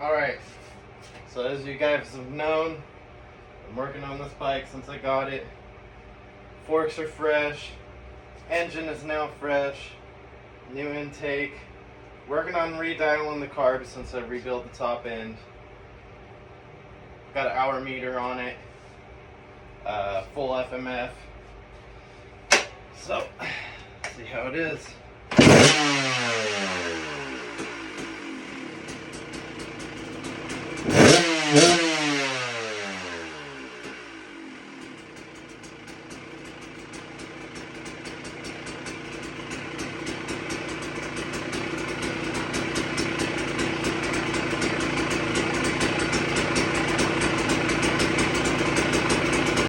Alright, so as you guys have known, I'm working on this bike since I got it. Forks are fresh, engine is now fresh, new intake. Working on redialing the carbs since I rebuilt the top end. Got an hour meter on it, full FMF. So, see how it is.